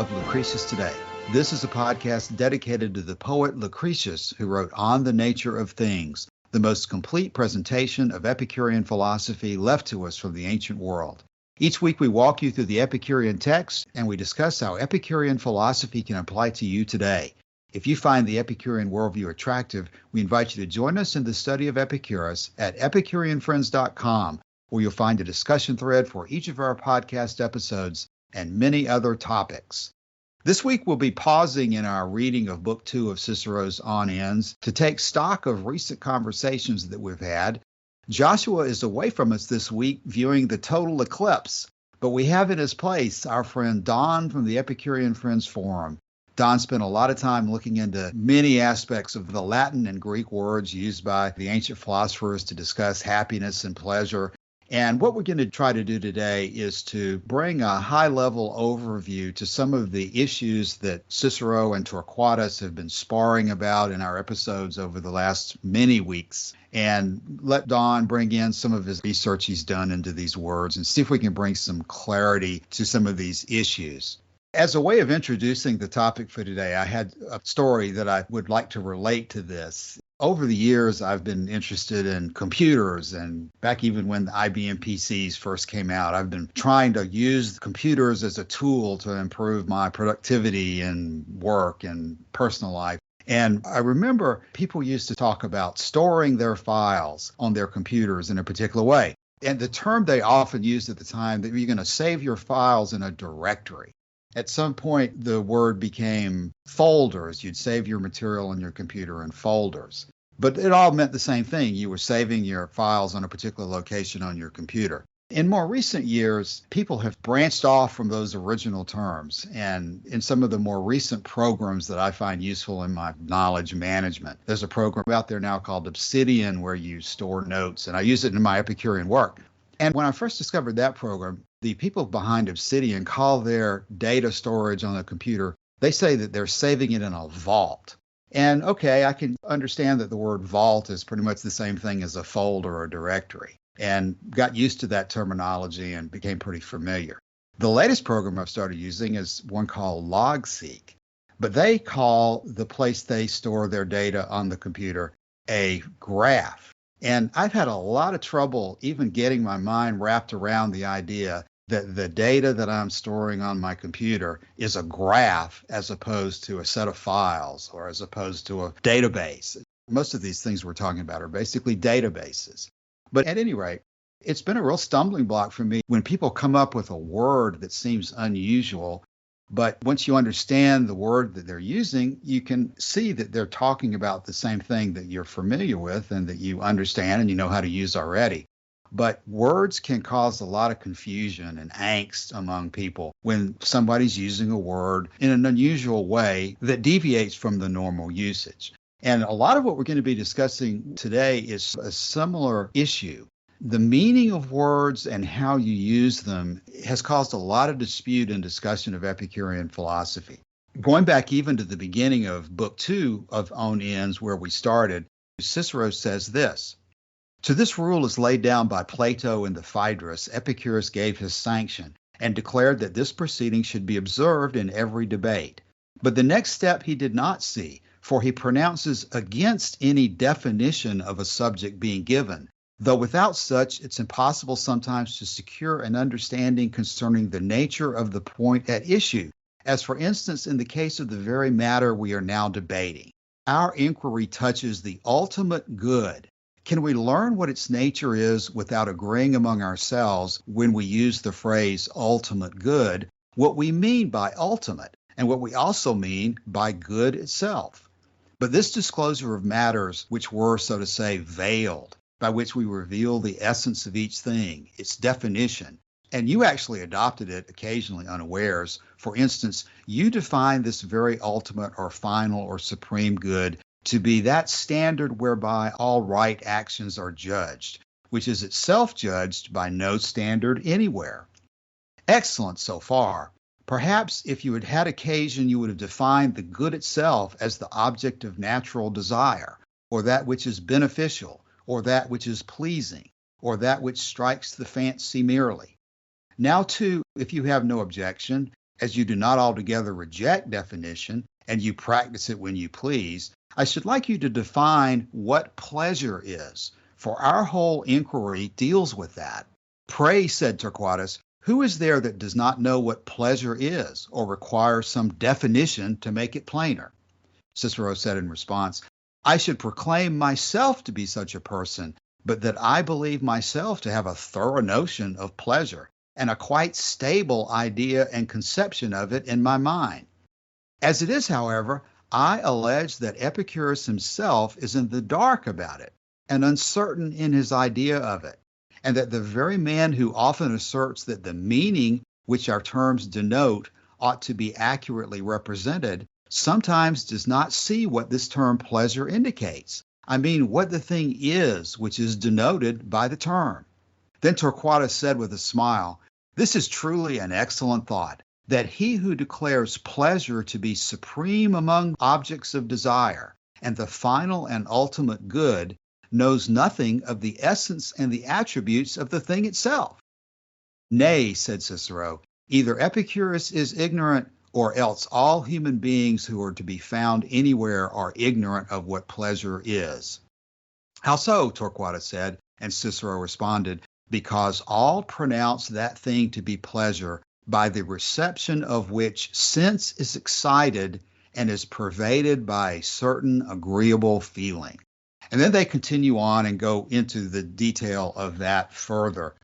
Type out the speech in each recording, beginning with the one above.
of Lucretius Today. This is a podcast dedicated to the poet Lucretius, who wrote On the Nature of Things, the most complete presentation of Epicurean philosophy left to us from the ancient world. Each week we walk you through the Epicurean text and we discuss how Epicurean philosophy can apply to you today. If you find the Epicurean worldview attractive, we invite you to join us in the study of Epicurus at epicureanfriends.com, where you'll find a discussion thread for each of our podcast episodes and many other topics. This week we'll be pausing in our reading of Book 2 of Cicero's On Ends to take stock of recent conversations that we've had. Joshua is away from us this week viewing the total eclipse, but we have in his place our friend Don from the Epicurean Friends Forum. Don spent a lot of time looking into many aspects of the Latin and Greek words used by the ancient philosophers to discuss happiness and pleasure. And what we're going to try to do today is to bring a high-level overview to some of the issues that Cicero and Torquatus have been sparring about in our episodes over the last many weeks, and let Don bring in some of his research he's done into these words and see if we can bring some clarity to some of these issues. As a way of introducing the topic for today, I had a story that I would like to relate to this. Over the years, I've been interested in computers, and back even when the IBM PCs first came out, I've been trying to use computers as a tool to improve my productivity and work and personal life. And I remember people used to talk about storing their files on their computers in a particular way. And the term they often used at the time, that you're going to save your files in a directory. At some point, the word became folders. You'd save your material on your computer in folders. But it all meant the same thing. You were saving your files on a particular location on your computer. In more recent years, people have branched off from those original terms. And in some of the more recent programs that I find useful in my knowledge management, there's a program out there now called Obsidian where you store notes. And I use it in my Epicurean work. And when I first discovered that program, the people behind Obsidian call their data storage on the computer, they say that they're saving it in a vault. And okay, I can understand that the word vault is pretty much the same thing as a folder or directory, and got used to that terminology and became pretty familiar. The latest program I've started using is one called LogSeq, but they call the place they store their data on the computer a graph. And I've had a lot of trouble even getting my mind wrapped around the idea that the data that I'm storing on my computer is a graph as opposed to a set of files or as opposed to a database. Most of these things we're talking about are basically databases. But at any rate, it's been a real stumbling block for me when people come up with a word that seems unusual. But once you understand the word that they're using, you can see that they're talking about the same thing that you're familiar with and that you understand and you know how to use already. But words can cause a lot of confusion and angst among people when somebody's using a word in an unusual way that deviates from the normal usage. And a lot of what we're going to be discussing today is a similar issue. The meaning of words and how you use them has caused a lot of dispute and discussion of Epicurean philosophy. Going back even to the beginning of Book 2 of On Ends, where we started, Cicero says this: "To this rule is laid down by Plato in the Phaedrus, Epicurus gave his sanction and declared that this proceeding should be observed in every debate. But the next step he did not see, for he pronounces against any definition of a subject being given, though without such it's impossible sometimes to secure an understanding concerning the nature of the point at issue, as for instance in the case of the very matter we are now debating. Our inquiry touches the ultimate good. Can we learn what its nature is without agreeing among ourselves when we use the phrase ultimate good, what we mean by ultimate, and what we also mean by good itself? But this disclosure of matters which were, so to say, veiled, by which we reveal the essence of each thing, its definition, and you actually adopted it occasionally unawares. For instance, you define this very ultimate or final or supreme good to be that standard whereby all right actions are judged, which is itself judged by no standard anywhere. Excellent so far. Perhaps if you had had occasion, you would have defined the good itself as the object of natural desire, or that which is beneficial, or that which is pleasing, or that which strikes the fancy merely. Now, too, if you have no objection, as you do not altogether reject definition and you practice it when you please, I should like you to define what pleasure is, for our whole inquiry deals with that. Pray, said Torquatus, who is there that does not know what pleasure is, or requires some definition to make it plainer? Cicero said in response, I should proclaim myself to be such a person, but that I believe myself to have a thorough notion of pleasure, and a quite stable idea and conception of it in my mind. As it is, however, I allege that Epicurus himself is in the dark about it, and uncertain in his idea of it, and that the very man who often asserts that the meaning which our terms denote ought to be accurately represented sometimes does not see what this term pleasure indicates. I mean, what the thing is which is denoted by the term. Then Torquatus said with a smile, this is truly an excellent thought, that he who declares pleasure to be supreme among objects of desire, and the final and ultimate good, knows nothing of the essence and the attributes of the thing itself. Nay, said Cicero, either Epicurus is ignorant, or else all human beings who are to be found anywhere are ignorant of what pleasure is. How so? Torquatus said, and Cicero responded, because all pronounce that thing to be pleasure by the reception of which sense is excited and is pervaded by a certain agreeable feeling. And then they continue on and go into the detail of that further.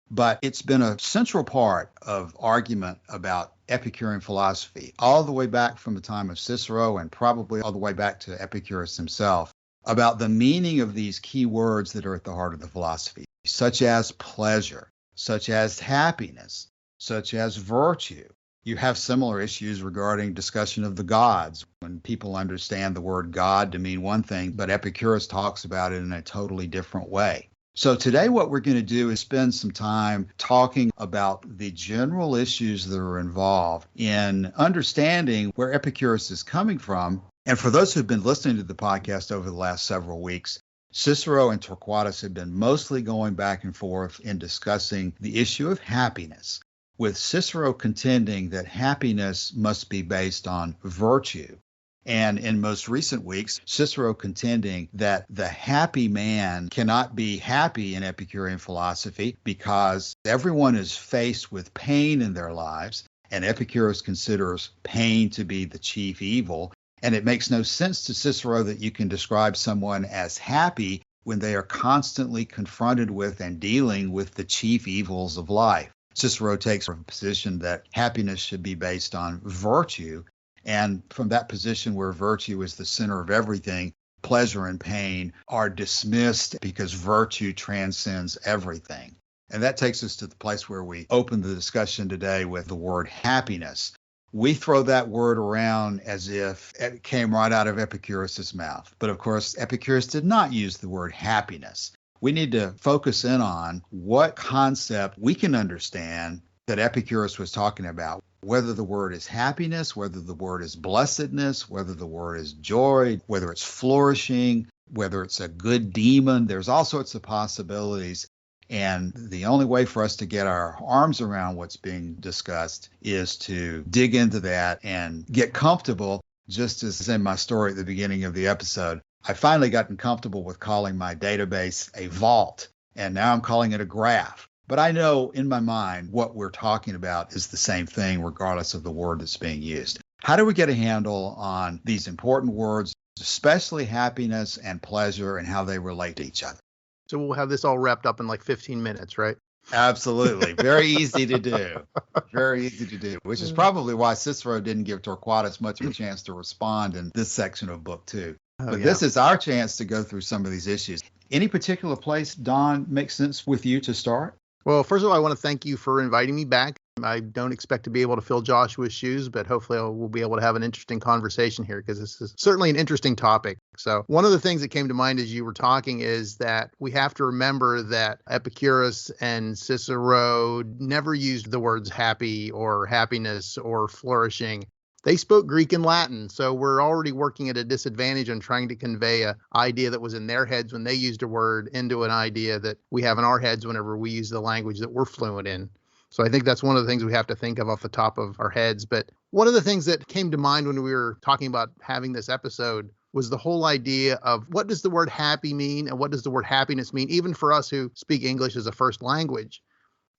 But it's been a central part of argument about Epicurean philosophy, all the way back from the time of Cicero and probably all the way back to Epicurus himself, about the meaning of these key words that are at the heart of the philosophy, such as pleasure, such as happiness, such as virtue. You have similar issues regarding discussion of the gods, when people understand the word God to mean one thing, but Epicurus talks about it in a totally different way. So today what we're going to do is spend some time talking about the general issues that are involved in understanding where Epicurus is coming from. And for those who've been listening to the podcast over the last several weeks, Cicero and Torquatus have been mostly going back and forth in discussing the issue of happiness, with Cicero contending that happiness must be based on virtue. And in most recent weeks, Cicero contending that the happy man cannot be happy in Epicurean philosophy because everyone is faced with pain in their lives, and Epicurus considers pain to be the chief evil. And it makes no sense to Cicero that you can describe someone as happy when they are constantly confronted with and dealing with the chief evils of life. Cicero takes a position that happiness should be based on virtue. And from that position where virtue is the center of everything, pleasure and pain are dismissed because virtue transcends everything. And that takes us to the place where we open the discussion today with the word happiness. We throw that word around as if it came right out of Epicurus's mouth. But of course, Epicurus did not use the word happiness. We need to focus in on what concept we can understand that Epicurus was talking about, whether the word is happiness, whether the word is blessedness, whether the word is joy, whether it's flourishing, whether it's a good demon. There's all sorts of possibilities. And the only way for us to get our arms around what's being discussed is to dig into that and get comfortable, just as in my story at the beginning of the episode. I finally gotten comfortable with calling my database a vault, and now I'm calling it a graph. But I know in my mind what we're talking about is the same thing regardless of the word that's being used. How do we get a handle on these important words, especially happiness and pleasure, and how they relate to each other? So we'll have this all wrapped up in like 15 minutes, right? Absolutely. Very easy to do. Very easy to do, which is probably why Cicero didn't give Torquatus much of a chance to respond in this section of book 2. But this is our chance to go through some of these issues. Any particular place, Don, makes sense with you to start? Well, first of all, I want to thank you for inviting me back. I don't expect to be able to fill Joshua's shoes, but hopefully we'll be able to have an interesting conversation here because this is certainly an interesting topic. So one of the things that came to mind as you were talking is that we have to remember that Epicurus and Cicero never used the words happy or happiness or flourishing. They spoke Greek and Latin, so we're already working at a disadvantage on trying to convey an idea that was in their heads when they used a word into an idea that we have in our heads whenever we use the language that we're fluent in. So I think that's one of the things we have to think of off the top of our heads. But one of the things that came to mind when we were talking about having this episode was the whole idea of what does the word happy mean and what does the word happiness mean, even for us who speak English as a first language.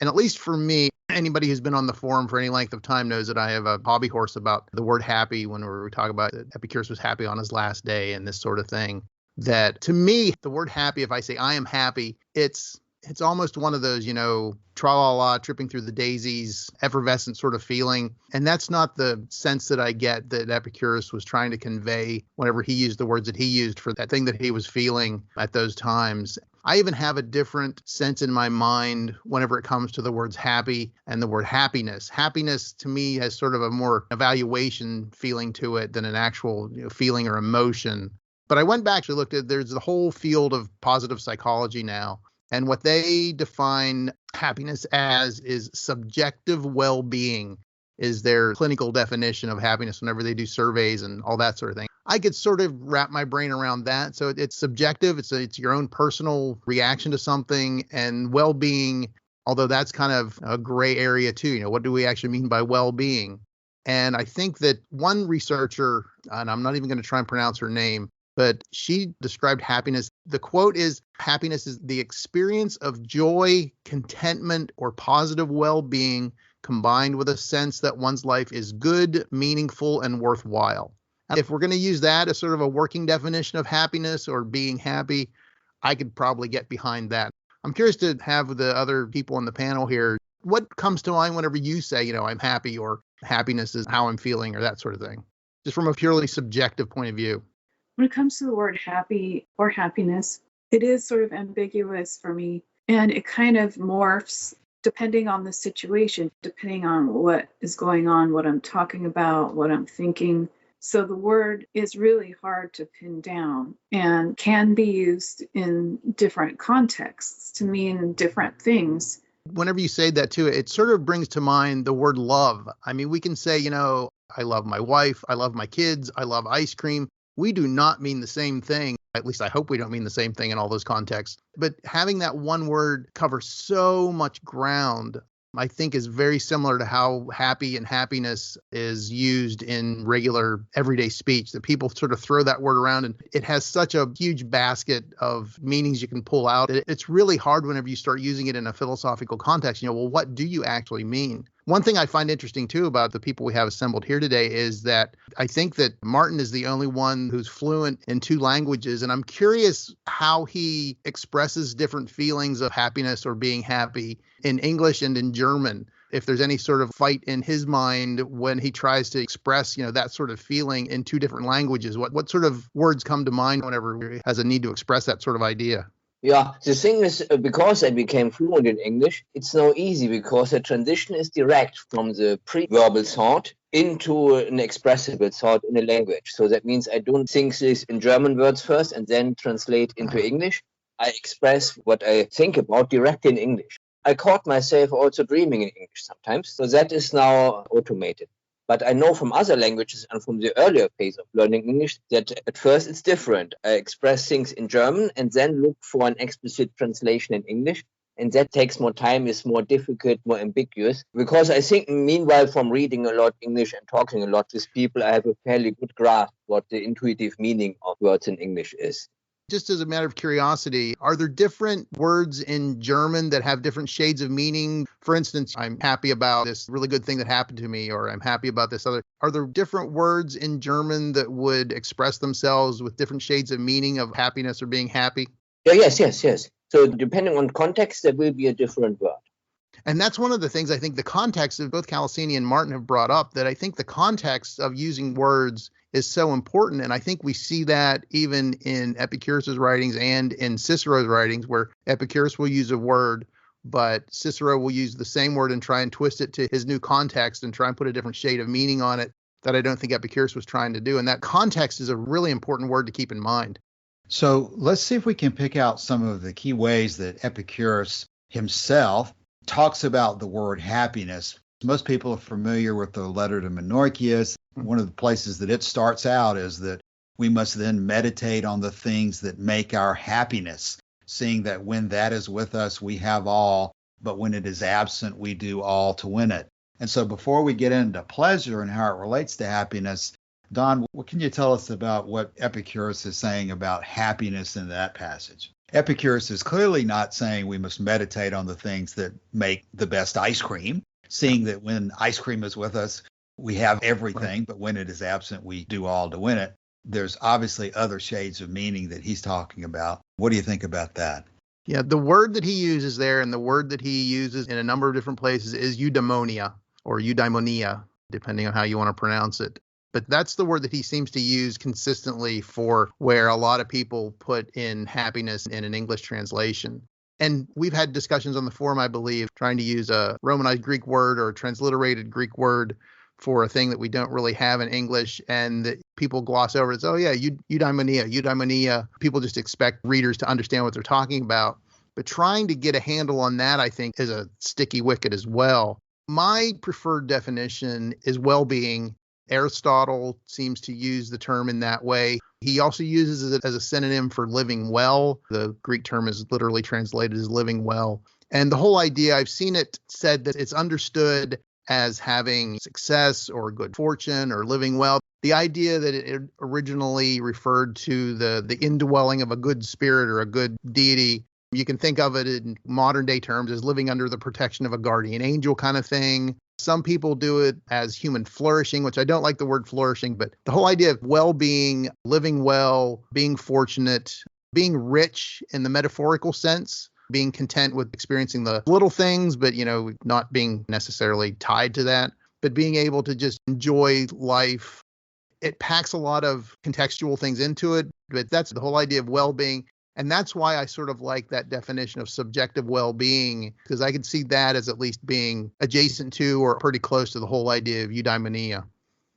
And at least for me, anybody who's been on the forum for any length of time knows that I have a hobby horse about the word happy when we talk about that Epicurus was happy on his last day and this sort of thing. That to me, the word happy, if I say I am happy, it's almost one of those, tra-la-la, tripping through the daisies, effervescent sort of feeling. And that's not the sense that I get that Epicurus was trying to convey whenever he used the words that he used for that thing that he was feeling at those times. I even have a different sense in my mind whenever it comes to the words happy and the word happiness. Happiness to me has sort of a more evaluation feeling to it than an actual feeling or emotion. But I went back to looked at, there's the whole field of positive psychology now. And what they define happiness as is subjective well-being is their clinical definition of happiness whenever they do surveys and all that sort of thing. I could sort of wrap my brain around that. So it's subjective. It's your own personal reaction to something, and well-being, although that's kind of a gray area too. What do we actually mean by well-being? And I think that one researcher, and I'm not even going to try and pronounce her name, but she described happiness. The quote is, happiness is the experience of joy, contentment, or positive well-being combined with a sense that one's life is good, meaningful, and worthwhile. If we're going to use that as sort of a working definition of happiness or being happy, I could probably get behind that. I'm curious to have the other people on the panel here. What comes to mind whenever you say, I'm happy, or happiness is how I'm feeling, or that sort of thing, just from a purely subjective point of view? When it comes to the word happy or happiness, it is sort of ambiguous for me, and it kind of morphs depending on the situation, depending on what is going on, what I'm talking about, what I'm thinking. So the word is really hard to pin down and can be used in different contexts to mean different things. Whenever you say that too, it sort of brings to mind the word love. I mean, we can say, I love my wife, I love my kids, I love ice cream. We do not mean the same thing. At least I hope we don't mean the same thing in all those contexts. But having that one word cover so much ground, I think is very similar to how happy and happiness is used in regular everyday speech, that people sort of throw that word around and it has such a huge basket of meanings you can pull out. It's really hard whenever you start using it in a philosophical context. Well, what do you actually mean? One thing I find interesting, too, about the people we have assembled here today is that I think that Martin is the only one who's fluent in two languages. And I'm curious how he expresses different feelings of happiness or being happy in English and in German. If there's any sort of fight in his mind when he tries to express, that sort of feeling in two different languages, what sort of words come to mind whenever he has a need to express that sort of idea? Yeah, the thing is, because I became fluent in English, it's now easy because the transition is direct from the pre-verbal thought into an expressible thought in a language. So that means I don't think this in German words first and then translate into English. I express what I think about direct in English. I caught myself also dreaming in English sometimes. So that is now automated. But I know from other languages and from the earlier phase of learning English that at first it's different. I express things in German and then look for an explicit translation in English. And that takes more time, is more difficult, more ambiguous. Because I think, meanwhile, from reading a lot English and talking a lot with people, I have a fairly good grasp what the intuitive meaning of words in English is. Just as a matter of curiosity, are there different words in German that have different shades of meaning? For instance, I'm happy about this really good thing that happened to me, or I'm happy about this other. Are there different words in German that would express themselves with different shades of meaning of happiness or being happy? Yes. So depending on context, there will be a different word. And that's one of the things I think the context of both Calasini and Martin have brought up, that I think the context of using words is so important. And I think we see that even in Epicurus's writings and in Cicero's writings, where Epicurus will use a word, but Cicero will use the same word and try and twist it to his new context and try and put a different shade of meaning on it that I don't think Epicurus was trying to do. And that context is a really important word to keep in mind. So let's see if we can pick out some of the key ways that Epicurus himself talks about the word happiness. Most people are familiar with the letter to Menorchius. One of the places that it starts out is that we must then meditate on the things that make our happiness, seeing that when that is with us, we have all. but when it is absent, we do all to win it. And so before we get into pleasure and how it relates to happiness, Don, what can you tell us about what Epicurus is saying about happiness in that passage? Epicurus is clearly not saying we must meditate on the things that make the best ice cream, seeing that when ice cream is with us, we have everything, but when it is absent, we do all to win it. There's obviously other shades of meaning that he's talking about. What do you think about that? Yeah, the word that he uses there and the word that he uses in a number of different places is eudaimonia or eudaimonia, depending on how you want to pronounce it. But that's the word that he seems to use consistently for where a lot of people put in happiness in an English translation. And we've had discussions on the forum, I believe, trying to use a Romanized Greek word or a transliterated Greek word for a thing that we don't really have in English, and that people gloss over it as, oh yeah, eudaimonia. People just expect readers to understand what they're talking about. But trying to get a handle on that, I think, is a sticky wicket as well. My preferred definition is well-being. Aristotle seems to use the term in that way. He also uses it as a synonym for living well. The Greek term is literally translated as living well. And the whole idea, I've seen it said that it's understood as having success or good fortune or living well. The idea that it originally referred to the indwelling of a good spirit or a good deity. You can think of it in modern day terms as living under the protection of a guardian angel kind of thing. Some people do it as human flourishing, which I don't like the word flourishing, but the whole idea of well-being, living well, being fortunate, being rich in the metaphorical sense, being content with experiencing the little things, but, not being necessarily tied to that, but being able to just enjoy life. It packs a lot of contextual things into it, but that's the whole idea of well-being. And that's why I sort of like that definition of subjective well-being, because I could see that as at least being adjacent to or pretty close to the whole idea of eudaimonia.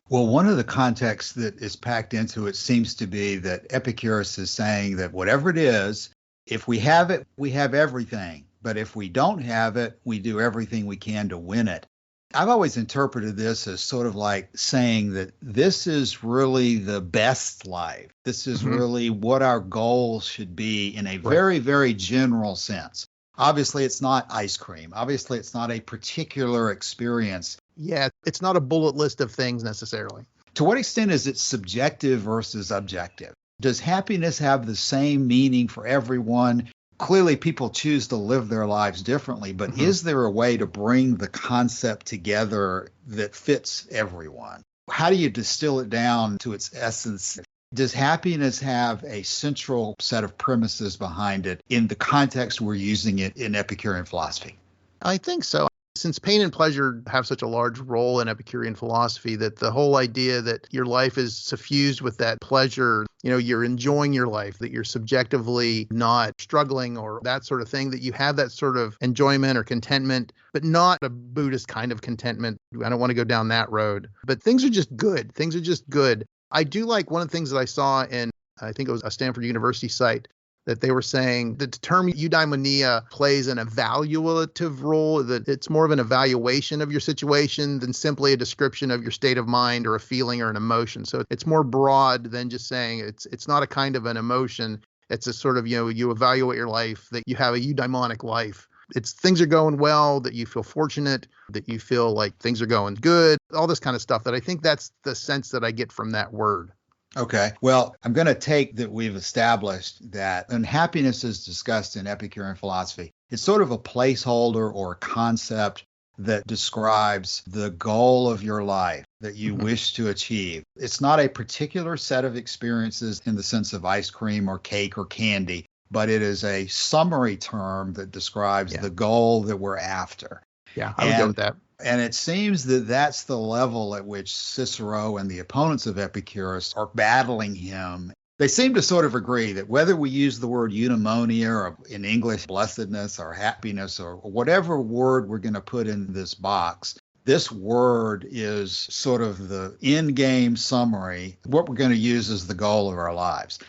Well, one of the contexts that is packed into it seems to be that Epicurus is saying that whatever it is, if we have it, we have everything. But if we don't have it, we do everything we can to win it. I've always interpreted this as sort of like saying that this is really the best life. This is really what our goals should be in a very, very general sense. Obviously, it's not ice cream. Obviously, it's not a particular experience. Yeah, it's not a bullet list of things necessarily. To what extent is it subjective versus objective? Does happiness have the same meaning for everyone? Clearly, people choose to live their lives differently, but is there a way to bring the concept together that fits everyone? How do you distill it down to its essence? Does happiness have a central set of premises behind it in the context we're using it in Epicurean philosophy? I think so. Since pain and pleasure have such a large role in Epicurean philosophy, that the whole idea that your life is suffused with that pleasure, you're enjoying your life, that you're subjectively not struggling or that sort of thing, that you have that sort of enjoyment or contentment, but not a Buddhist kind of contentment. I don't want to go down that road, but things are just good. Things are just good. I do like one of the things that I saw in, I think it was a Stanford University site, that they were saying that the term eudaimonia plays an evaluative role, that it's more of an evaluation of your situation than simply a description of your state of mind or a feeling or an emotion. So it's more broad than just saying it's not a kind of an emotion. It's a sort of, you evaluate your life, that you have a eudaimonic life. It's things are going well, that you feel fortunate, that you feel like things are going good, all this kind of stuff. That I think that's the sense that I get from that word. Okay. Well, I'm going to take that we've established that when happiness is discussed in Epicurean philosophy, it's sort of a placeholder or a concept that describes the goal of your life that you wish to achieve. It's not a particular set of experiences in the sense of ice cream or cake or candy, but it is a summary term that describes the goal that we're after. Yeah, I would go with that. And it seems that that's the level at which Cicero and the opponents of Epicurus are battling him. They seem to sort of agree that whether we use the word eudaimonia or in English blessedness or happiness or whatever word we're going to put in this box, this word is sort of the end-game summary. What we're going to use as the goal of our lives.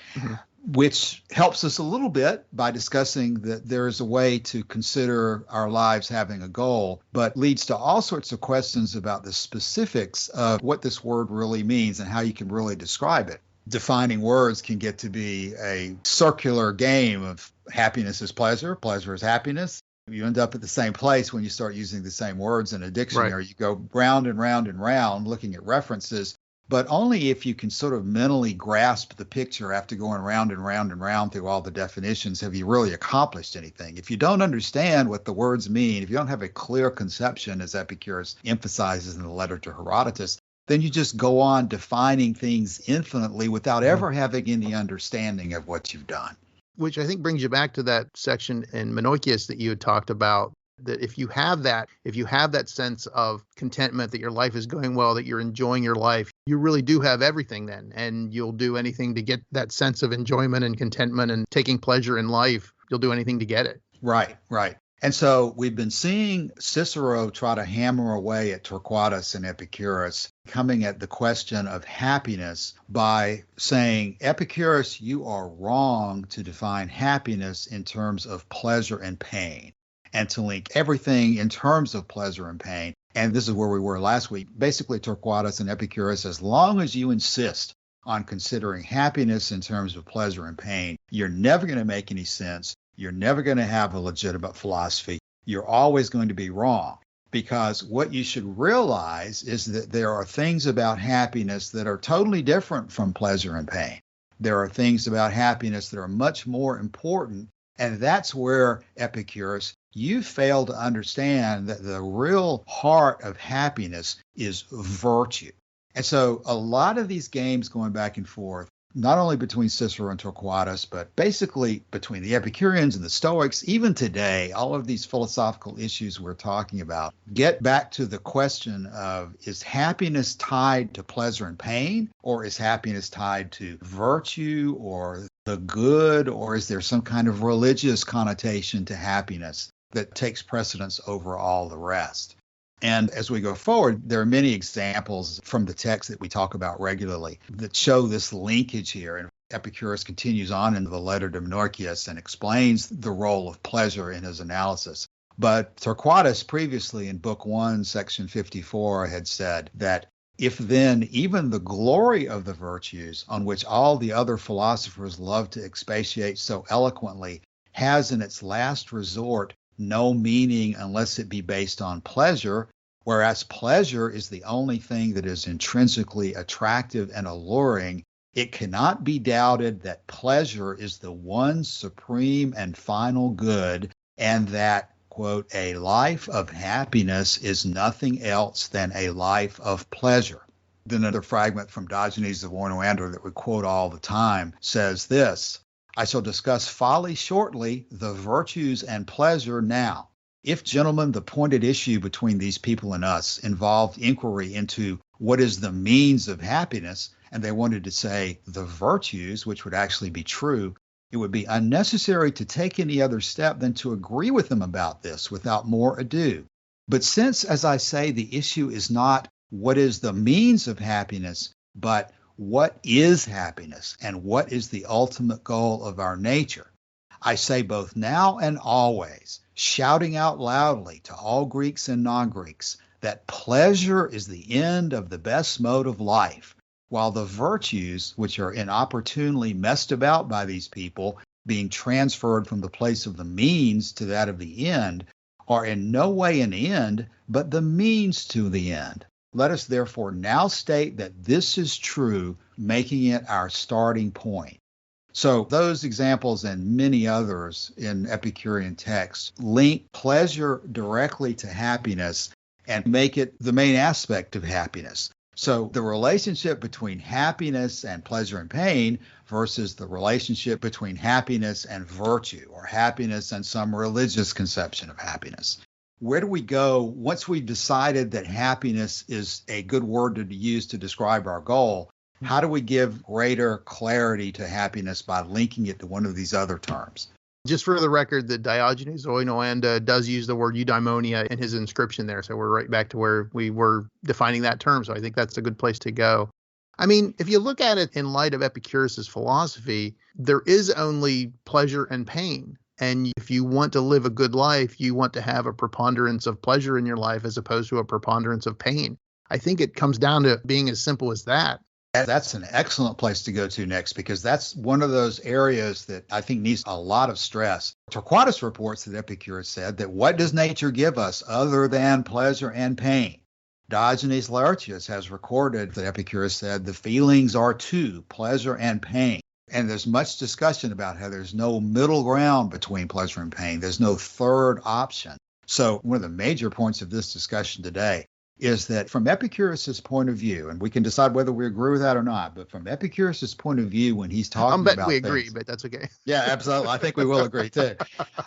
Which helps us a little bit by discussing that there is a way to consider our lives having a goal, but leads to all sorts of questions about the specifics of what this word really means and how you can really describe it. Defining words can get to be a circular game of happiness is pleasure, pleasure is happiness. You end up at the same place when you start using the same words in a dictionary. Right. You go round and round and round looking at references, but only if you can sort of mentally grasp the picture after going round and round and round through all the definitions have you really accomplished anything. If you don't understand what the words mean, if you don't have a clear conception, as Epicurus emphasizes in the letter to Herodotus, then you just go on defining things infinitely without ever having any understanding of what you've done. Which I think brings you back to that section in Menoikeus that you had talked about, that if you have that sense of contentment, that your life is going well, that you're enjoying your life, you really do have everything then, and you'll do anything to get that sense of enjoyment and contentment and taking pleasure in life. You'll do anything to get it. Right, right. And so we've been seeing Cicero try to hammer away at Torquatus and Epicurus, coming at the question of happiness by saying, Epicurus, you are wrong to define happiness in terms of pleasure and pain, and to link everything in terms of pleasure and pain. And this is where we were last week. Basically, Torquatus and Epicurus, as long as you insist on considering happiness in terms of pleasure and pain, you're never going to make any sense. You're never going to have a legitimate philosophy. You're always going to be wrong, because what you should realize is that there are things about happiness that are totally different from pleasure and pain. There are things about happiness that are much more important, and that's where, Epicurus, you fail to understand that the real heart of happiness is virtue. And so a lot of these games going back and forth, not only between Cicero and Torquatus, but basically between the Epicureans and the Stoics, even today, all of these philosophical issues we're talking about get back to the question of, is happiness tied to pleasure and pain, or is happiness tied to virtue or the good, or is there some kind of religious connotation to happiness that takes precedence over all the rest? And as we go forward, there are many examples from the text that we talk about regularly that show this linkage here. And Epicurus continues on into the letter to Menoikeus and explains the role of pleasure in his analysis. But Torquatus previously in Book 1, Section 54, had said that if then even the glory of the virtues, on which all the other philosophers love to expatiate so eloquently, has in its last resort no meaning unless it be based on pleasure, whereas pleasure is the only thing that is intrinsically attractive and alluring, it cannot be doubted that pleasure is the one supreme and final good, and that, quote, a life of happiness is nothing else than a life of pleasure. Then another fragment from Diogenes of Oinoander that we quote all the time says this: I shall discuss folly shortly, the virtues and pleasure now. If, gentlemen, the pointed issue between these people and us involved inquiry into what is the means of happiness, and they wanted to say the virtues, which would actually be true, it would be unnecessary to take any other step than to agree with them about this without more ado. But since, as I say, the issue is not what is the means of happiness, but what is happiness and what is the ultimate goal of our nature, I say both now and always, shouting out loudly to all Greeks and non-Greeks, that pleasure is the end of the best mode of life, while the virtues, which are inopportunely messed about by these people, being transferred from the place of the means to that of the end, are in no way an end, but the means to the end. Let us therefore now state that this is true, making it our starting point. So those examples and many others in Epicurean texts link pleasure directly to happiness and make it the main aspect of happiness. So the relationship between happiness and pleasure and pain versus the relationship between happiness and virtue, or happiness and some religious conception of happiness. Where do we go once we've decided that happiness is a good word to use to describe our goal? How do we give greater clarity to happiness by linking it to one of these other terms? Just for the record, that Diogenes Oinoander does use the word eudaimonia in his inscription there. So we're right back to where we were defining that term. So I think that's a good place to go. I mean, if you look at it in light of Epicurus's philosophy, there is only pleasure and pain. And if you want to live a good life, you want to have a preponderance of pleasure in your life as opposed to a preponderance of pain. I think it comes down to being as simple as that. And that's an excellent place to go to next, because that's one of those areas that I think needs a lot of stress. Torquatus reports that Epicurus said that what does nature give us other than pleasure and pain? Diogenes Laertius has recorded that Epicurus said the feelings are two, pleasure and pain. And there's much discussion about how there's no middle ground between pleasure and pain. There's no third option. So one of the major points of this discussion today is that from Epicurus's point of view, and we can decide whether we agree with that or not, but from Epicurus's point of view, when he's talking about we things, agree, but that's okay. Yeah, absolutely. I think we will agree too.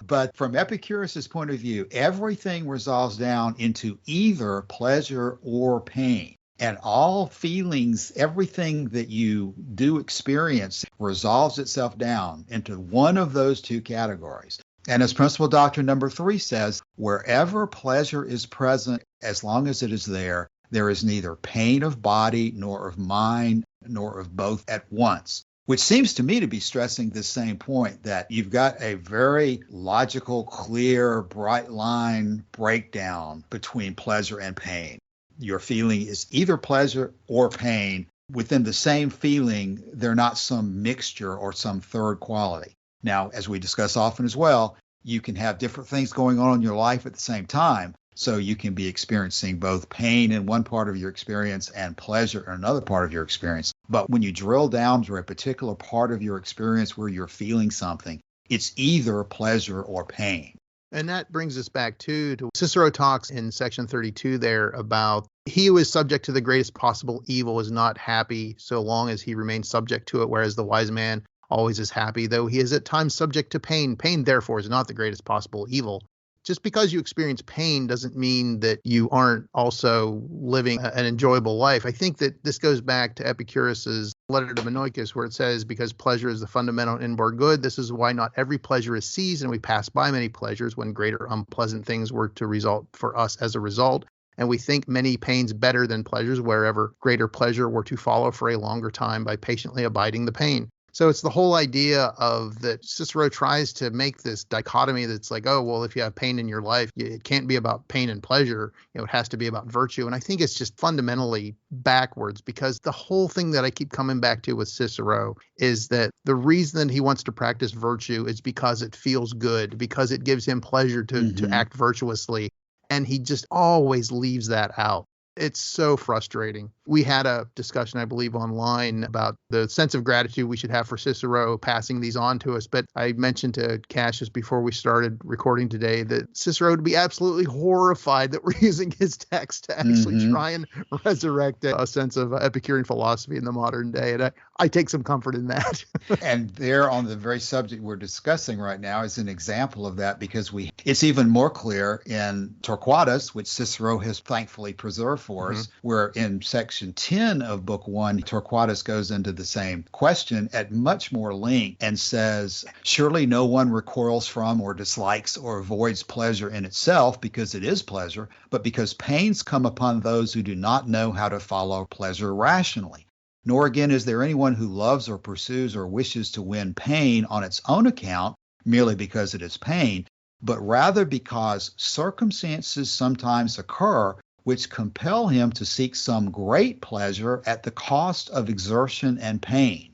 But from Epicurus's point of view, everything resolves down into either pleasure or pain. And all feelings, everything that you do experience resolves itself down into one of those two categories. And as principal doctrine number 3 says, wherever pleasure is present, as long as it is there, there is neither pain of body nor of mind nor of both at once, which seems to me to be stressing the same point, that you've got a very logical, clear, bright line breakdown between pleasure and pain. Your feeling is either pleasure or pain. Within the same feeling, they're not some mixture or some third quality. Now, as we discuss often as well, you can have different things going on in your life at the same time. So you can be experiencing both pain in one part of your experience and pleasure in another part of your experience. But when you drill down to a particular part of your experience where you're feeling something, it's either pleasure or pain. And that brings us back to Cicero talks in section 32 there about he who is subject to the greatest possible evil is not happy so long as he remains subject to it, whereas the wise man always is happy, though he is at times subject to pain. Pain, therefore, is not the greatest possible evil. Just because you experience pain doesn't mean that you aren't also living an enjoyable life. I think that this goes back to Epicurus's letter to Menoicus, where it says, because pleasure is the fundamental inward good, this is why not every pleasure is seized, and we pass by many pleasures when greater unpleasant things were to result for us as a result. And we think many pains better than pleasures, wherever greater pleasure were to follow for a longer time by patiently abiding the pain. So it's the whole idea of that Cicero tries to make this dichotomy that's like, oh, well, if you have pain in your life, it can't be about pain and pleasure. It has to be about virtue. And I think it's just fundamentally backwards, because the whole thing that I keep coming back to with Cicero is that the reason he wants to practice virtue is because it feels good, because it gives him pleasure to act virtuously. And he just always leaves that out. It's so frustrating. We had a discussion, I believe, online about the sense of gratitude we should have for Cicero passing these on to us. But I mentioned to Cassius before we started recording today that Cicero would be absolutely horrified that we're using his text to actually try and resurrect a sense of Epicurean philosophy in the modern day. And I take some comfort in that. And there on the very subject we're discussing right now is an example of that, because it's even more clear in Torquatus, which Cicero has thankfully preserved for us, where in section 10 of book 1, Torquatus goes into the same question at much more length and says, surely no one recoils from or dislikes or avoids pleasure in itself because it is pleasure, but because pains come upon those who do not know how to follow pleasure rationally. Nor again is there anyone who loves or pursues or wishes to win pain on its own account, merely because it is pain, but rather because circumstances sometimes occur which compel him to seek some great pleasure at the cost of exertion and pain.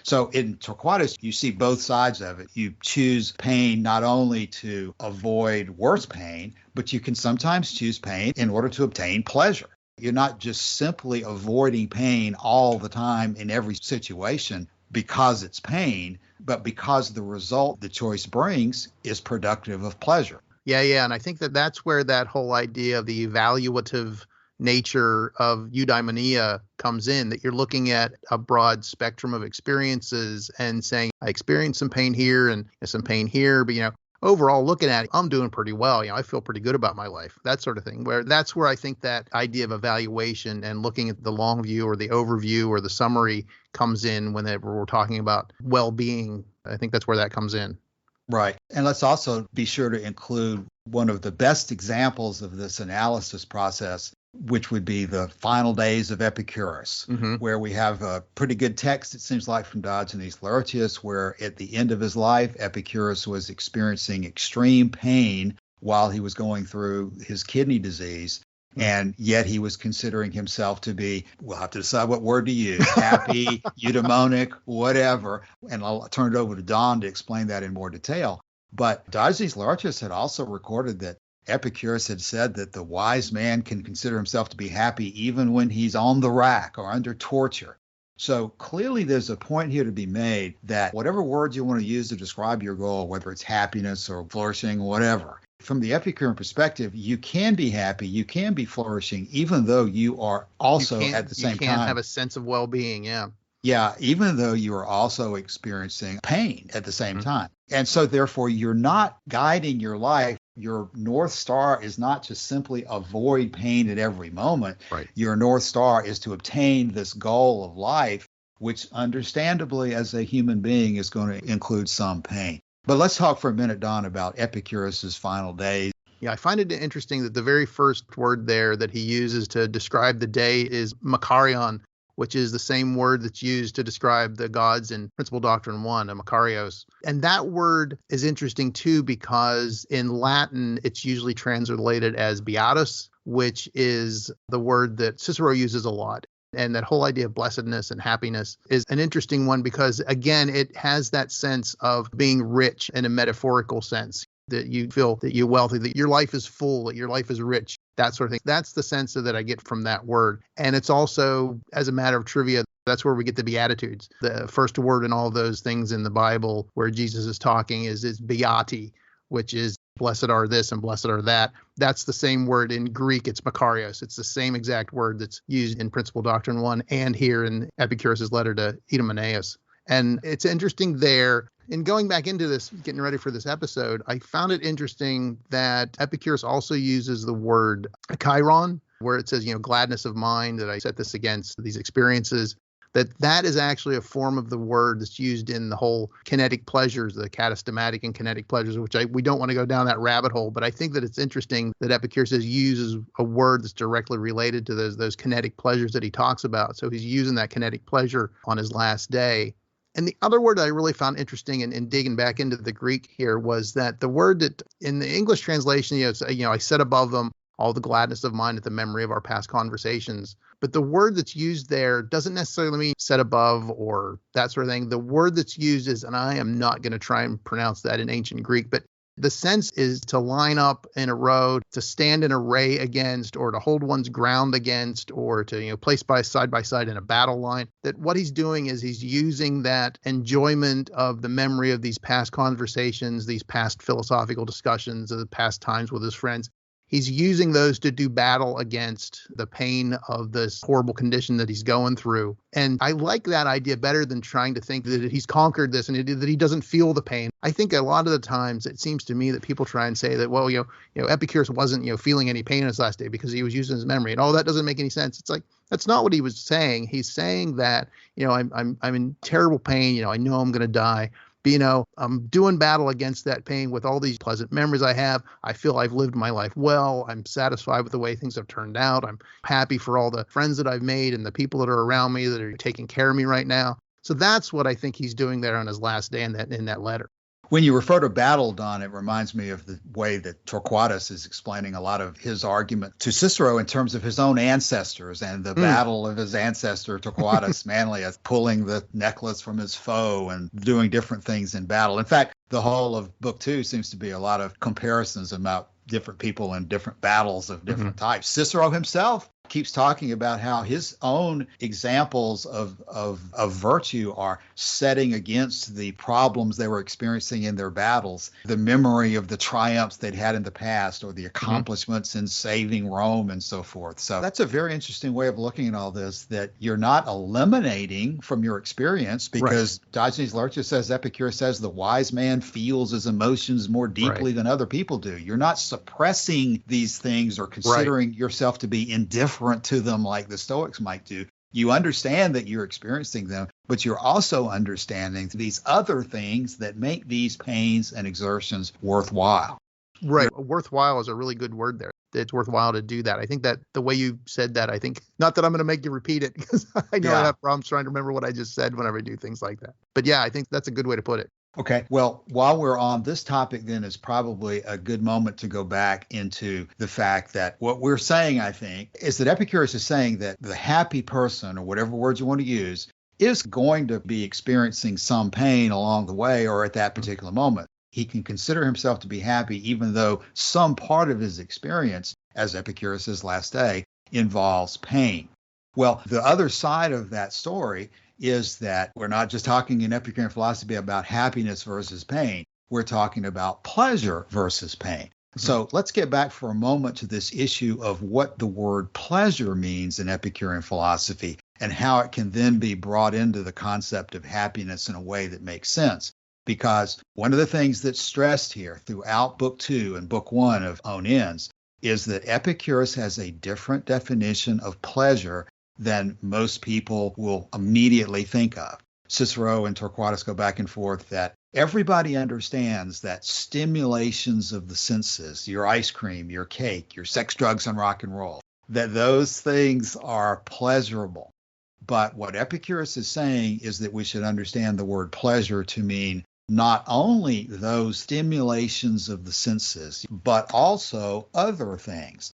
So in Torquatus, you see both sides of it. You choose pain not only to avoid worse pain, but you can sometimes choose pain in order to obtain pleasure. You're not just simply avoiding pain all the time in every situation because it's pain, but because the result the choice brings is productive of pleasure. Yeah. And I think that that's where that whole idea of the evaluative nature of eudaimonia comes in, that you're looking at a broad spectrum of experiences and saying, I experienced some pain here and some pain here, but, overall looking at it, I'm doing pretty well. I feel pretty good about my life, that sort of thing, that's where I think that idea of evaluation and looking at the long view or the overview or the summary comes in whenever we're talking about well-being. I think that's where that comes in. Right. And let's also be sure to include one of the best examples of this analysis process, which would be the final days of Epicurus, where we have a pretty good text, it seems like, from Diogenes Laertius, where at the end of his life, Epicurus was experiencing extreme pain while he was going through his kidney disease. And yet he was considering himself to be, we'll have to decide what word to use, happy, eudaimonic, whatever. And I'll turn it over to Don to explain that in more detail. But Diogenes Laertius had also recorded that Epicurus had said that the wise man can consider himself to be happy even when he's on the rack or under torture. So clearly there's a point here to be made that whatever words you want to use to describe your goal, whether it's happiness or flourishing, whatever, from the Epicurean perspective, you can be happy, you can be flourishing, even though you are also at the same time. You can have a sense of well-being, yeah. Yeah, even though you are also experiencing pain at the same time. And so therefore, you're not guiding your life. Your North Star is not just simply avoid pain at every moment. Right. Your North Star is to obtain this goal of life, which understandably as a human being is going to include some pain. But let's talk for a minute, Don, about Epicurus's final days. Yeah, I find it interesting that the very first word there that he uses to describe the day is makarion, which is the same word that's used to describe the gods in Principal Doctrine 1, makarios. And that word is interesting too because in Latin, it's usually translated as beatus, which is the word that Cicero uses a lot. And that whole idea of blessedness and happiness is an interesting one because, again, it has that sense of being rich in a metaphorical sense, that you feel that you're wealthy, that your life is full, that your life is rich, that sort of thing. That's the sense that I get from that word. And it's also, as a matter of trivia, that's where we get the Beatitudes. The first word in all those things in the Bible where Jesus is talking is beati, which is blessed are this and blessed are that. That's the same word in Greek. It's makarios. It's the same exact word that's used in Principal Doctrine 1 and here in Epicurus's letter to Eudaimoneus. And it's interesting there. In going back into this, getting ready for this episode, I found it interesting that Epicurus also uses the word chiron, where it says, gladness of mind, that I set this against these experiences. That is actually a form of the word that's used in the whole kinetic pleasures, the katastomatic and kinetic pleasures, which we don't want to go down that rabbit hole. But I think that it's interesting that Epicurus uses a word that's directly related to those kinetic pleasures that he talks about. So he's using that kinetic pleasure on his last day. And the other word that I really found interesting in digging back into the Greek here was that the word that in the English translation, I set above them all the gladness of mind at the memory of our past conversations. But the word that's used there doesn't necessarily mean set above or that sort of thing. The word that's used is, and I am not going to try and pronounce that in ancient Greek, but the sense is to line up in a row, to stand in array against, or to hold one's ground against, or to place side by side in a battle line. That what he's doing is he's using that enjoyment of the memory of these past conversations, these past philosophical discussions, of the past times with his friends. He's using those to do battle against the pain of this horrible condition that he's going through. And I like that idea better than trying to think that he's conquered this and that he doesn't feel the pain. I think a lot of the times it seems to me that people try and say that, well, Epicurus wasn't, feeling any pain on his last day because he was using his memory. And that doesn't make any sense. It's like, that's not what he was saying. He's saying that, I'm in terrible pain. I know I'm going to die. But, I'm doing battle against that pain with all these pleasant memories I have. I feel I've lived my life well. I'm satisfied with the way things have turned out. I'm happy for all the friends that I've made and the people that are around me that are taking care of me right now. So that's what I think he's doing there on his last day in that letter. When you refer to battle, Don, it reminds me of the way that Torquatus is explaining a lot of his argument to Cicero in terms of his own ancestors and the battle of his ancestor, Torquatus Manlius, pulling the necklace from his foe and doing different things in battle. In fact, the whole of Book 2 seems to be a lot of comparisons about different people and different battles of different types. Cicero himself keeps talking about how his own examples of virtue are setting against the problems they were experiencing in their battles, the memory of the triumphs they'd had in the past or the accomplishments in saving Rome and so forth. So that's a very interesting way of looking at all this, that you're not eliminating from your experience because Diogenes Laertius says, Epicurus says, the wise man feels his emotions more deeply than other people do. You're not suppressing these things or considering yourself to be indifferent to them like the Stoics might do. You understand that you're experiencing them, but you're also understanding these other things that make these pains and exertions worthwhile. Right. Worthwhile is a really good word there. It's worthwhile to do that. I think that the way you said that, I think, not that I'm going to make you repeat it because I know I have problems trying to remember what I just said whenever I do things like that. But yeah, I think that's a good way to put it. Okay, well, while we're on this topic, then is probably a good moment to go back into the fact that what we're saying, I think, is that Epicurus is saying that the happy person, or whatever words you want to use, is going to be experiencing some pain along the way or at that particular moment. He can consider himself to be happy, even though some part of his experience, as Epicurus's last day, involves pain. Well, the other side of that story is that we're not just talking in Epicurean philosophy about happiness versus pain. We're talking about pleasure versus pain. So let's get back for a moment to this issue of what the word pleasure means in Epicurean philosophy and how it can then be brought into the concept of happiness in a way that makes sense. Because one of the things that's stressed here throughout Book 2 and Book 1 of On Ends is that Epicurus has a different definition of pleasure than most people will immediately think of. Cicero and Torquatus go back and forth that everybody understands that stimulations of the senses, your ice cream, your cake, your sex, drugs, and rock and roll, that those things are pleasurable. But what Epicurus is saying is that we should understand the word pleasure to mean not only those stimulations of the senses, but also other things.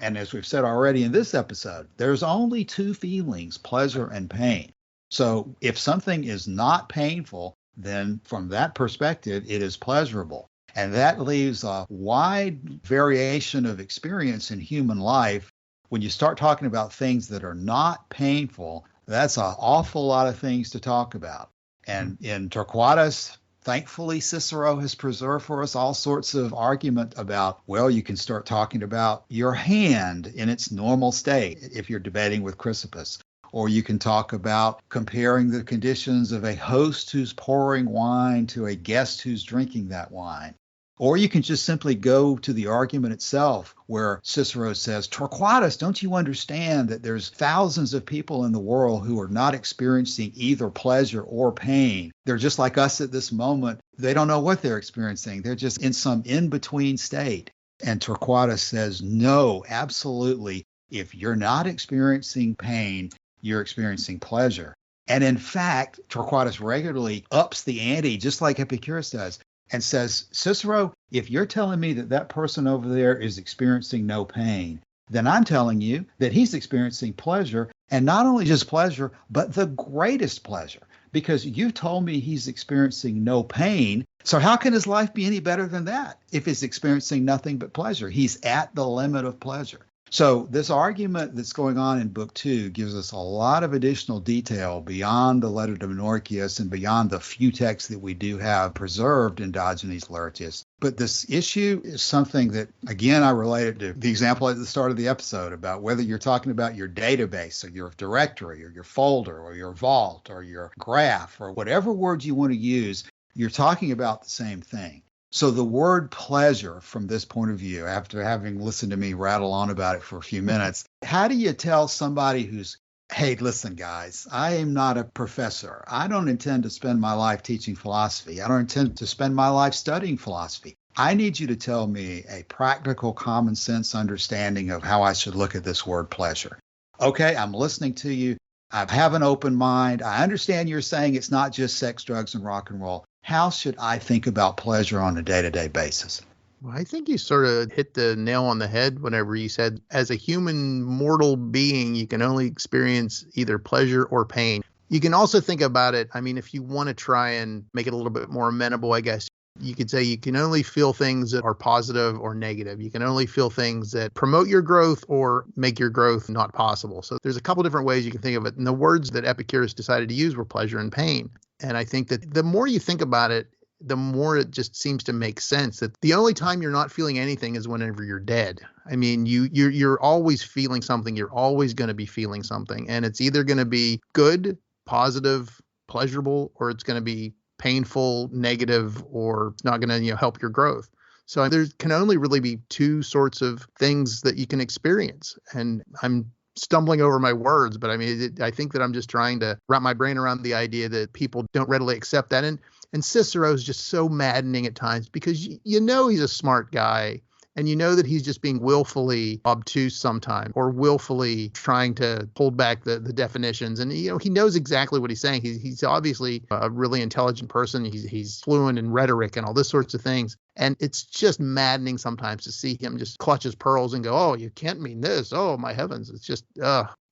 And as we've said already in this episode, there's only two feelings, pleasure and pain. So if something is not painful, then from that perspective, it is pleasurable. And that leaves a wide variation of experience in human life. When you start talking about things that are not painful, that's an awful lot of things to talk about. And in Torquatus, thankfully, Cicero has preserved for us all sorts of argument about, well, you can start talking about your hand in its normal state if you're debating with Chrysippus. Or you can talk about comparing the conditions of a host who's pouring wine to a guest who's drinking that wine. Or you can just simply go to the argument itself where Cicero says, Torquatus, don't you understand that there's thousands of people in the world who are not experiencing either pleasure or pain? They're just like us at this moment. They don't know what they're experiencing. They're just in some in-between state. And Torquatus says, no, absolutely. If you're not experiencing pain, you're experiencing pleasure. And in fact, Torquatus regularly ups the ante, just like Epicurus does, and says, Cicero, if you're telling me that that person over there is experiencing no pain, then I'm telling you that he's experiencing pleasure, and not only just pleasure, but the greatest pleasure, because you've told me he's experiencing no pain. So how can his life be any better than that if he's experiencing nothing but pleasure? He's at the limit of pleasure. So this argument that's going on in Book 2 gives us a lot of additional detail beyond the letter to Menorchius and beyond the few texts that we do have preserved in Diogenes Laertius. But this issue is something that, again, I related to the example at the start of the episode about whether you're talking about your database or your directory or your folder or your vault or your graph or whatever words you want to use, you're talking about the same thing. So the word pleasure from this point of view, after having listened to me rattle on about it for a few minutes, how do you tell somebody who's, hey, listen, guys, I am not a professor. I don't intend to spend my life teaching philosophy. I don't intend to spend my life studying philosophy. I need you to tell me a practical, common sense understanding of how I should look at this word pleasure. Okay, I'm listening to you. I have an open mind. I understand you're saying it's not just sex, drugs, and rock and roll. How should I think about pleasure on a day-to-day basis? Well, I think you sort of hit the nail on the head whenever you said, as a human mortal being, you can only experience either pleasure or pain. You can also think about it, I mean, if you want to try and make it a little bit more amenable, I guess, you could say you can only feel things that are positive or negative. You can only feel things that promote your growth or make your growth not possible. So there's a couple different ways you can think of it. And the words that Epicurus decided to use were pleasure and pain. And I think that the more you think about it, the more it just seems to make sense that the only time you're not feeling anything is whenever you're dead. I mean, you're always feeling something. You're always going to be feeling something. And it's either going to be good, positive, pleasurable, or it's going to be painful, negative, or it's not going to help your growth. So there can only really be two sorts of things that you can experience. And I'm stumbling over my words, but I mean, I think that I'm just trying to wrap my brain around the idea that people don't readily accept that. And Cicero is just so maddening at times because he's a smart guy And you know that he's just being willfully obtuse sometimes, or willfully trying to hold back the definitions. And, he knows exactly what he's saying. He's obviously a really intelligent person. He's fluent in rhetoric and all this sorts of things. And it's just maddening sometimes to see him just clutch his pearls and go, oh, you can't mean this. Oh, my heavens. It's just,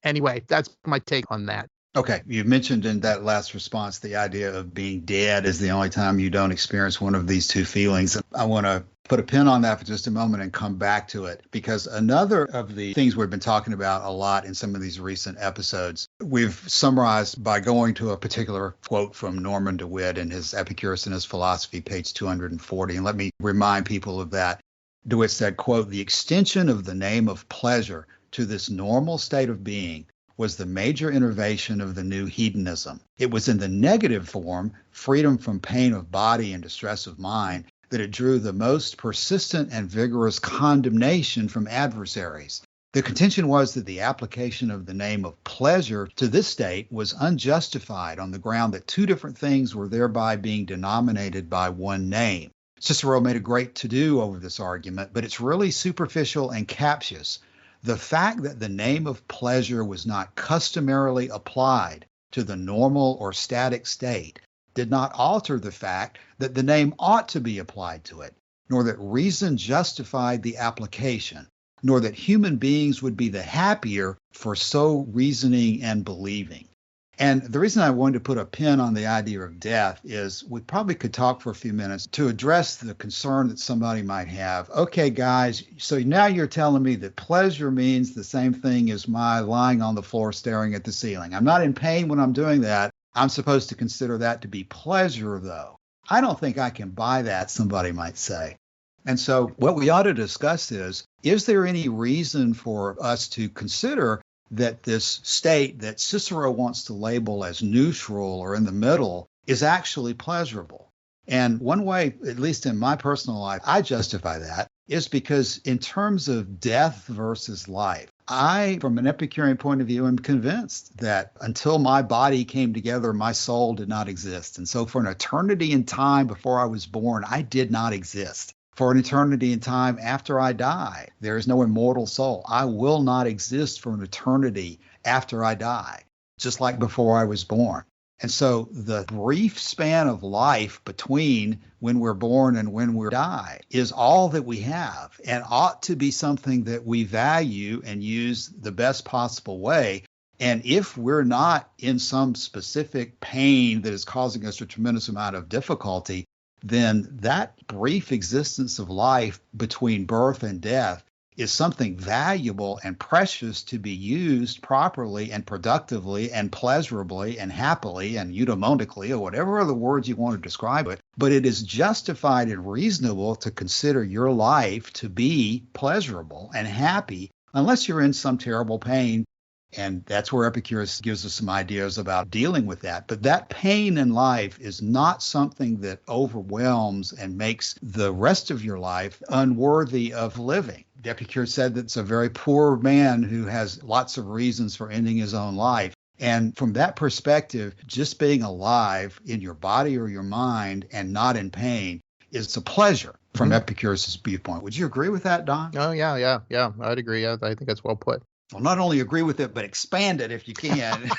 anyway, that's my take on that. Okay, you mentioned in that last response the idea of being dead is the only time you don't experience one of these two feelings. I want to put a pin on that for just a moment and come back to it, because another of the things we've been talking about a lot in some of these recent episodes, we've summarized by going to a particular quote from Norman DeWitt in his Epicurus and his Philosophy, page 240. And let me remind people of that. DeWitt said, quote, "The extension of the name of pleasure to this normal state of being was the major innovation of the new hedonism. It was in the negative form, freedom from pain of body and distress of mind, that it drew the most persistent and vigorous condemnation from adversaries. The contention was that the application of the name of pleasure to this state was unjustified on the ground that two different things were thereby being denominated by one name. Cicero made a great to-do over this argument, but it's really superficial and captious. The fact that the name of pleasure was not customarily applied to the normal or static state did not alter the fact that the name ought to be applied to it, nor that reason justified the application, nor that human beings would be the happier for so reasoning and believing." And the reason I wanted to put a pin on the idea of death is we probably could talk for a few minutes to address the concern that somebody might have. Okay, guys, so now you're telling me that pleasure means the same thing as my lying on the floor staring at the ceiling. I'm not in pain when I'm doing that. I'm supposed to consider that to be pleasure, though. I don't think I can buy that, somebody might say. And so what we ought to discuss is there any reason for us to consider that this state that Cicero wants to label as neutral or in the middle is actually pleasurable? And one way, at least in my personal life, I justify that is because in terms of death versus life, I, from an Epicurean point of view, am convinced that until my body came together, my soul did not exist. And so for an eternity in time before I was born, I did not exist. For an eternity in time after I die, there is no immortal soul. I will not exist for an eternity after I die, just like before I was born. And so the brief span of life between when we're born and when we die is all that we have, and ought to be something that we value and use the best possible way. And if we're not in some specific pain that is causing us a tremendous amount of difficulty, then that brief existence of life between birth and death is something valuable and precious to be used properly and productively and pleasurably and happily and eudaimonically, or whatever other words you want to describe it. But it is justified and reasonable to consider your life to be pleasurable and happy, unless you're in some terrible pain. And that's where Epicurus gives us some ideas about dealing with that. But that pain in life is not something that overwhelms and makes the rest of your life unworthy of living. Epicurus said that it's a very poor man who has lots of reasons for ending his own life. And from that perspective, just being alive in your body or your mind and not in pain is a pleasure from Epicurus' viewpoint. Would you agree with that, Don? Oh, yeah. I'd agree. I think that's well put. Well, not only agree with it, but expand it if you can.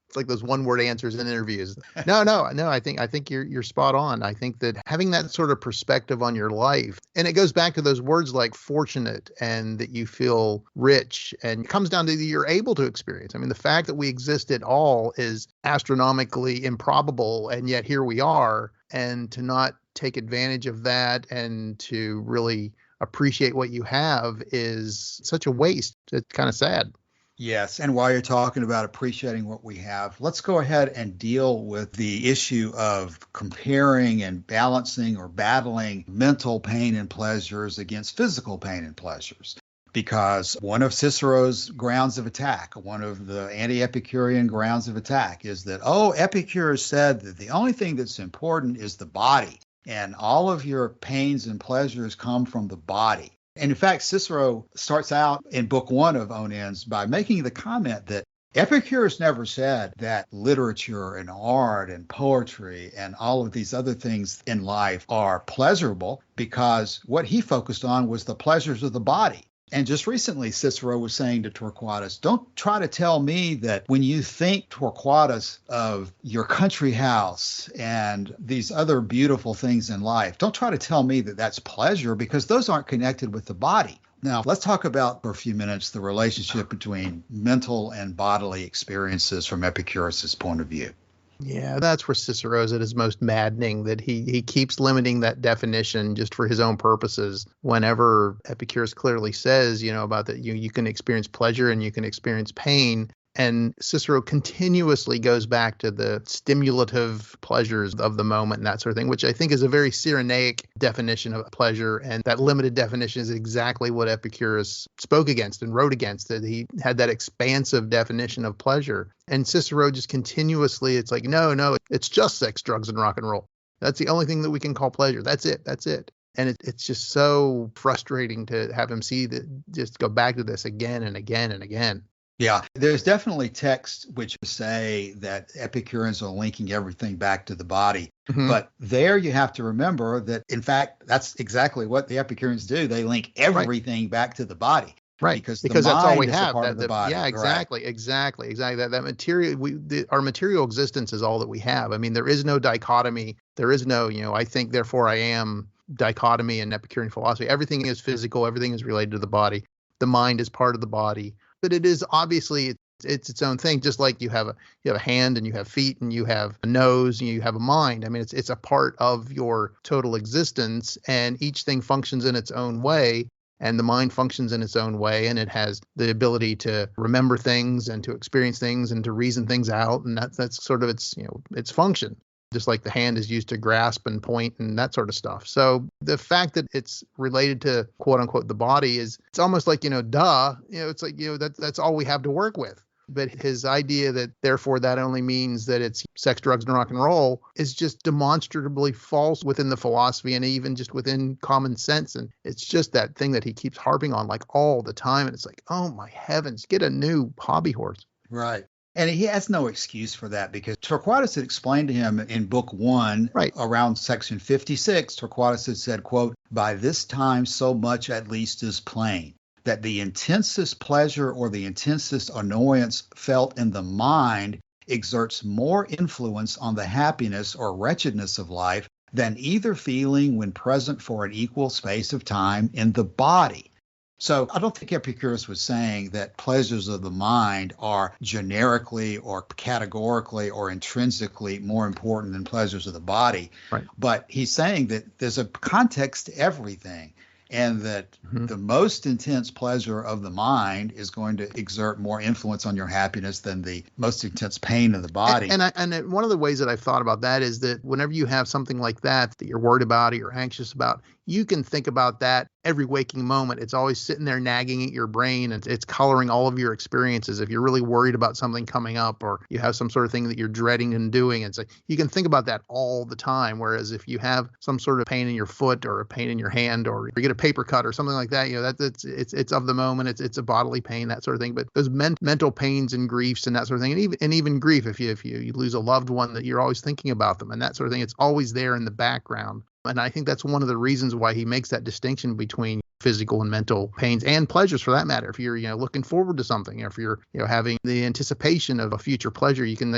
It's like those one-word answers in interviews. No. I think you're spot on. I think that having that sort of perspective on your life, and it goes back to those words like fortunate and that you feel rich, and it comes down to that you're able to experience. I mean, the fact that we exist at all is astronomically improbable, and yet here we are. And to not take advantage of that and to really appreciate what you have is such a waste. It's kind of sad. Yes. And while you're talking about appreciating what we have, let's go ahead and deal with the issue of comparing and balancing or battling mental pain and pleasures against physical pain and pleasures. Because one of Cicero's grounds of attack, one of the anti-Epicurean grounds of attack is that, Epicurus said that the only thing that's important is the body. And all of your pains and pleasures come from the body. And in fact, Cicero starts out in Book 1 of On Ends by making the comment that Epicurus never said that literature and art and poetry and all of these other things in life are pleasurable, because what he focused on was the pleasures of the body. And just recently, Cicero was saying to Torquatus, don't try to tell me that when you think, Torquatus, of your country house and these other beautiful things in life, don't try to tell me that that's pleasure, because those aren't connected with the body. Now, let's talk about, for a few minutes, the relationship between mental and bodily experiences from Epicurus's point of view. Yeah, that's where Cicero's at his most maddening, that he keeps limiting that definition just for his own purposes. Whenever Epicurus clearly says, about that you can experience pleasure and you can experience pain. And Cicero continuously goes back to the stimulative pleasures of the moment and that sort of thing, which I think is a very Cyrenaic definition of pleasure. And that limited definition is exactly what Epicurus spoke against and wrote against, that he had that expansive definition of pleasure. And Cicero just continuously, it's like, no, it's just sex, drugs, and rock and roll. That's the only thing that we can call pleasure. That's it. And it's just so frustrating to have him see that, just go back to this again and again and again. Yeah, there's definitely texts which say that Epicureans are linking everything back to the body. Mm-hmm. But there you have to remember that, in fact, that's exactly what the Epicureans do. They link everything back to the body. Right, because that's all we have. Part of the body. Yeah, exactly. That material, our material existence is all that we have. I mean, there is no dichotomy. There is no, I think, therefore I am dichotomy in Epicurean philosophy. Everything is physical. Everything is related to the body. The mind is part of the body. But it is obviously it's its own thing, just like you have a hand and you have feet and you have a nose and you have a mind. I mean, it's a part of your total existence, and each thing functions in its own way, and the mind functions in its own way, and it has the ability to remember things and to experience things and to reason things out, and that's sort of its function. Just like the hand is used to grasp and point and that sort of stuff. So the fact that it's related to, quote unquote, the body it's almost like, it's like, that's all we have to work with. But his idea that therefore that only means that it's sex, drugs, and rock and roll is just demonstrably false within the philosophy and even just within common sense. And it's just that thing that he keeps harping on like all the time. And it's like, oh my heavens, get a new hobby horse. Right. And he has no excuse for that, because Torquatus had explained to him in Book 1, around section 56, Torquatus had said, quote, by this time so much at least is plain, that the intensest pleasure or the intensest annoyance felt in the mind exerts more influence on the happiness or wretchedness of life than either feeling when present for an equal space of time in the body. So I don't think Epicurus was saying that pleasures of the mind are generically or categorically or intrinsically more important than pleasures of the body. Right. But he's saying that there's a context to everything, and that the most intense pleasure of the mind is going to exert more influence on your happiness than the most intense pain of the body. And one of the ways that I've thought about that is that whenever you have something like that you're worried about or you're anxious about, you can think about that every waking moment. It's always sitting there nagging at your brain, and it's coloring all of your experiences. If you're really worried about something coming up, or you have some sort of thing that you're dreading and doing, it's like you can think about that all the time. Whereas if you have some sort of pain in your foot or a pain in your hand, or you get a paper cut or something like that, it's of the moment. It's a bodily pain, that sort of thing. But those mental pains and griefs and that sort of thing, and even grief, if you lose a loved one, that you're always thinking about them and that sort of thing, it's always there in the background. And I think that's one of the reasons why he makes that distinction between physical and mental pains and pleasures, for that matter. If you're, looking forward to something, or if you're, having the anticipation of a future pleasure, you can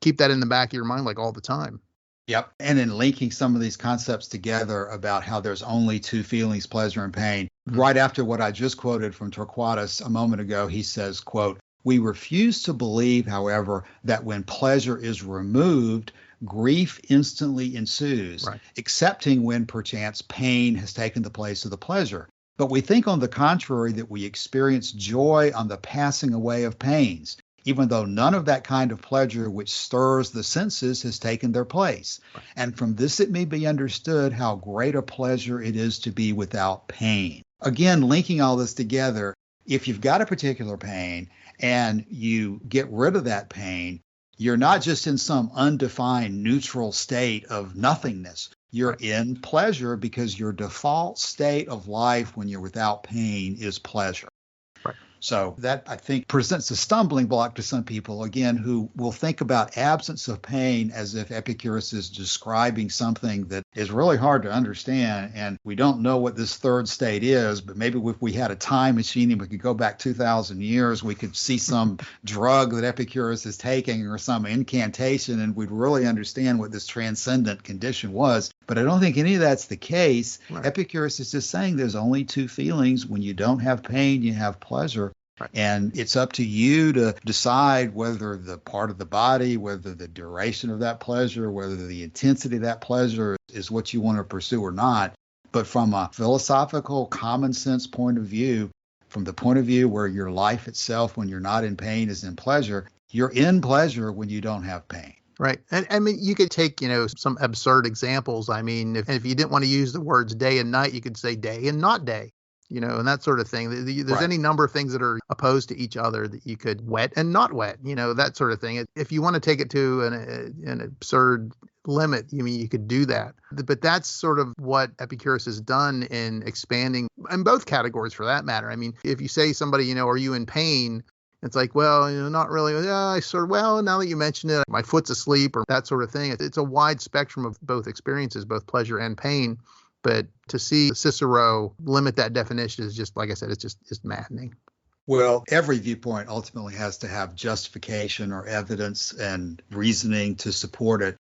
keep that in the back of your mind all the time. Yep. And in linking some of these concepts together about how there's only two feelings, pleasure and pain, right after what I just quoted from Torquatus a moment ago, he says, quote, we refuse to believe, however, that when pleasure is removed, grief instantly ensues, excepting when perchance pain has taken the place of the pleasure. But we think, on the contrary, that we experience joy on the passing away of pains, even though none of that kind of pleasure which stirs the senses has taken their place. And from this it may be understood how great a pleasure it is to be without pain. Again, linking all this together, if you've got a particular pain and you get rid of that pain, you're not just in some undefined neutral state of nothingness. You're in pleasure, because your default state of life when you're without pain is pleasure. Right. So that, I think, presents a stumbling block to some people, again, who will think about absence of pain as if Epicurus is describing something that is really hard to understand. And we don't know what this third state is, but maybe if we had a time machine and we could go back 2,000 years, we could see some drug that Epicurus is taking or some incantation, and we'd really understand what this transcendent condition was. But I don't think any of that's the case. Right. Epicurus is just saying there's only two feelings. When you don't have pain, you have pleasure. Right. And it's up to you to decide whether the part of the body, whether the duration of that pleasure, whether the intensity of that pleasure is what you want to pursue or not. But from a philosophical, common sense point of view, from the point of view where your life itself, when you're not in pain, is in pleasure, you're in pleasure when you don't have pain. Right. And I mean, you could take, some absurd examples. I mean, if you didn't want to use the words day and night, you could say day and not day. And that sort of thing. There's right. Any number of things that are opposed to each other that you could wet and not wet, that sort of thing. If you want to take it to an absurd limit, you could do that. But that's sort of what Epicurus has done in expanding in both categories for that matter. I mean, if you say somebody, are you in pain? It's like, well, not really. Yeah, now that you mention it, my foot's asleep or that sort of thing. It's a wide spectrum of both experiences, both pleasure and pain. But to see Cicero limit that definition is just, like I said, it's just maddening. Well, every viewpoint ultimately has to have justification or evidence and reasoning to support it.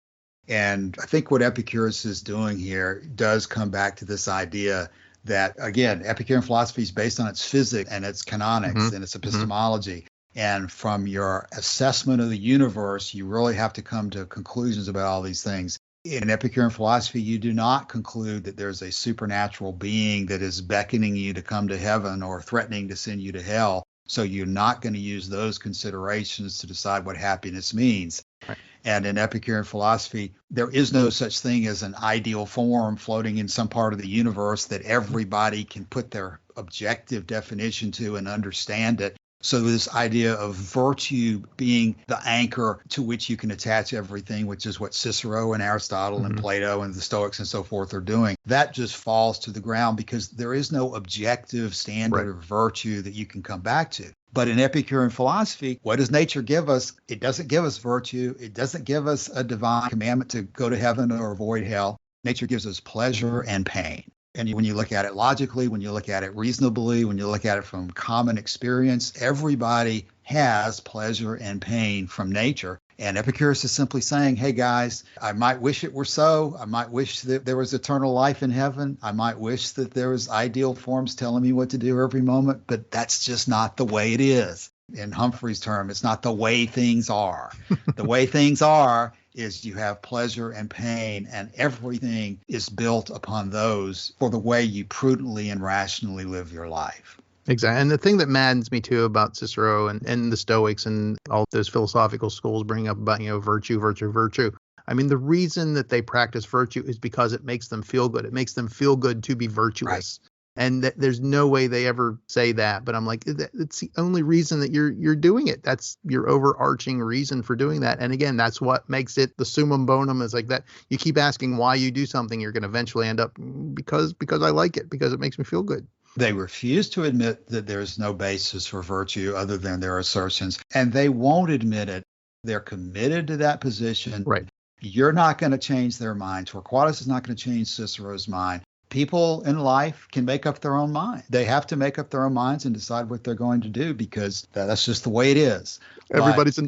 And I think what Epicurus is doing here does come back to this idea that, again, Epicurean philosophy is based on its physics and its canonics and its epistemology. And from your assessment of the universe, you really have to come to conclusions about all these things. In Epicurean philosophy, you do not conclude that there's a supernatural being that is beckoning you to come to heaven or threatening to send you to hell. So you're not going to use those considerations to decide what happiness means. Right. And in Epicurean philosophy, there is no such thing as an ideal form floating in some part of the universe that everybody can put their objective definition to and understand it. So this idea of virtue being the anchor to which you can attach everything, which is what Cicero and Aristotle and Plato and the Stoics and so forth are doing, that just falls to the ground because there is no objective standard of virtue that you can come back to. But in Epicurean philosophy, what does nature give us? It doesn't give us virtue. It doesn't give us a divine commandment to go to heaven or avoid hell. Nature gives us pleasure and pain. And when you look at it logically, when you look at it reasonably, when you look at it from common experience, everybody has pleasure and pain from nature. And Epicurus is simply saying, hey, guys, I might wish it were so. I might wish that there was eternal life in heaven. I might wish that there was ideal forms telling me what to do every moment, but that's just not the way it is. In Humphrey's term, it's not the way things are. The way things are is you have pleasure and pain, and everything is built upon those for the way you prudently and rationally live your life. Exactly. And the thing that maddens me, too, about Cicero and the Stoics and all those philosophical schools bring up about, virtue. I mean, the reason that they practice virtue is because it makes them feel good. It makes them feel good to be virtuous. Right. And there's no way they ever say that. But I'm like, it's the only reason that you're doing it. That's your overarching reason for doing that. And again, that's what makes it the summum bonum is like that. You keep asking why you do something, you're going to eventually end up because I like it, because it makes me feel good. They refuse to admit that there's no basis for virtue other than their assertions, and they won't admit it. They're committed to that position. Right. You're not going to change their mind. Torquatus is not going to change Cicero's mind. People in life can make up their own mind. They have to make up their own minds and decide what they're going to do because that's just the way it is. Everybody's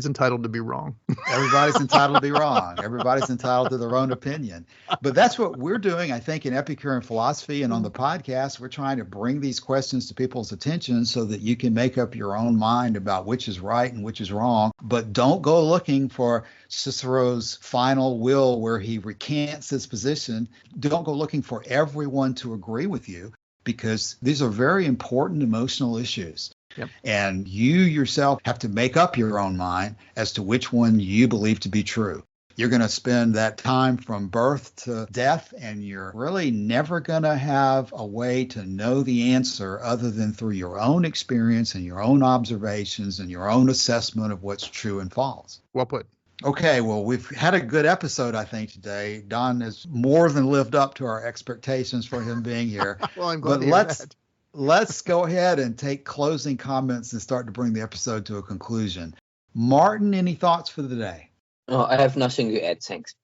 entitled to be wrong. Everybody's entitled to be wrong. Everybody's entitled to their own opinion. But that's what we're doing, I think, in Epicurean philosophy and on the podcast. We're trying to bring these questions to people's attention so that you can make up your own mind about which is right and which is wrong. But don't go looking for Cicero's final will where he recants his position. Don't go looking for everyone to agree with you, because these are very important emotional issues. Yep. And you yourself have to make up your own mind as to which one you believe to be true. You're going to spend that time from birth to death, and you're really never going to have a way to know the answer other than through your own experience and your own observations and your own assessment of what's true and false. Well put. Okay, well, we've had a good episode, I think, today. Don has more than lived up to our expectations for him being here. Well, I'm glad to hear that. Let's go ahead and take closing comments and start to bring the episode to a conclusion. Martin, any thoughts for the day? Oh, I have nothing to add. Thanks.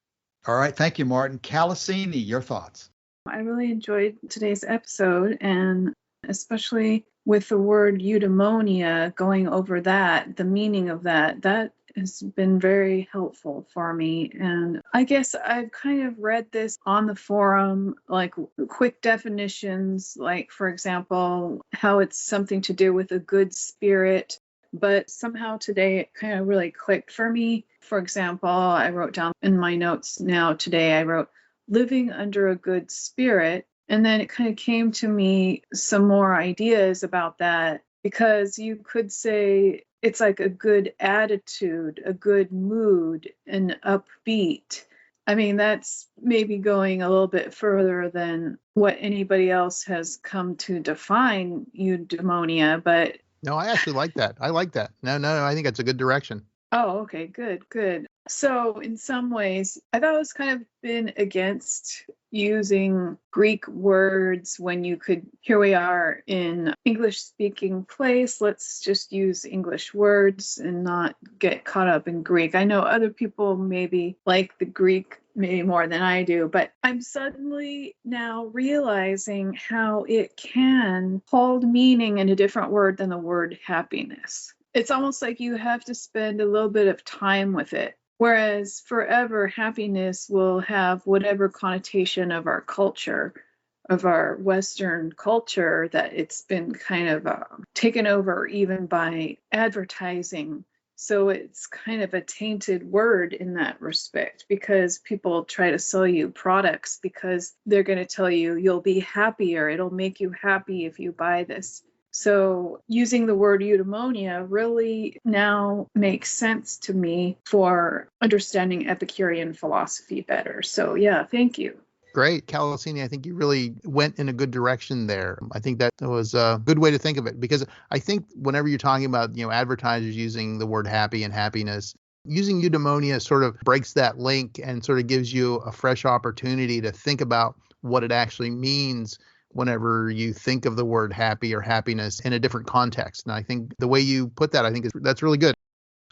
All right. Thank you, Martin. Calasini, your thoughts? I really enjoyed today's episode, and especially with the word eudaimonia, going over that, the meaning of that has been very helpful for me. And I guess I've kind of read this on the forum, like quick definitions, like, for example, how it's something to do with a good spirit. But somehow today it kind of really clicked for me. For example, I wrote down in my notes now today, I wrote living under a good spirit. And then it kind of came to me some more ideas about that, because you could say it's like a good attitude, a good mood, an upbeat. I mean, that's maybe going a little bit further than what anybody else has come to define eudaimonia, but No, I actually like that. I like that. No, I think that's a good direction. oh, okay, good. So in some ways, I've always kind of been against using Greek words when you could, here we are in English speaking place, let's just use English words and not get caught up in Greek. I know other people maybe like the Greek maybe more than I do, but I'm suddenly now realizing how it can hold meaning in a different word than the word happiness. It's almost like you have to spend a little bit of time with it. Whereas forever, happiness will have whatever connotation of our culture, of our Western culture, that it's been kind of taken over even by advertising. So it's kind of a tainted word in that respect, because people try to sell you products because they're going to tell you you'll be happier. It'll make you happy if you buy this. So using the word eudaimonia really now makes sense to me for understanding Epicurean philosophy better. So yeah, thank you. Great. Calasini, I think you really went in a good direction there. I think that was a good way to think of it, because I think whenever you're talking about, advertisers using the word happy and happiness, using eudaimonia sort of breaks that link and sort of gives you a fresh opportunity to think about what it actually means whenever you think of the word happy or happiness in a different context. And I think the way you put that, I think that's really good.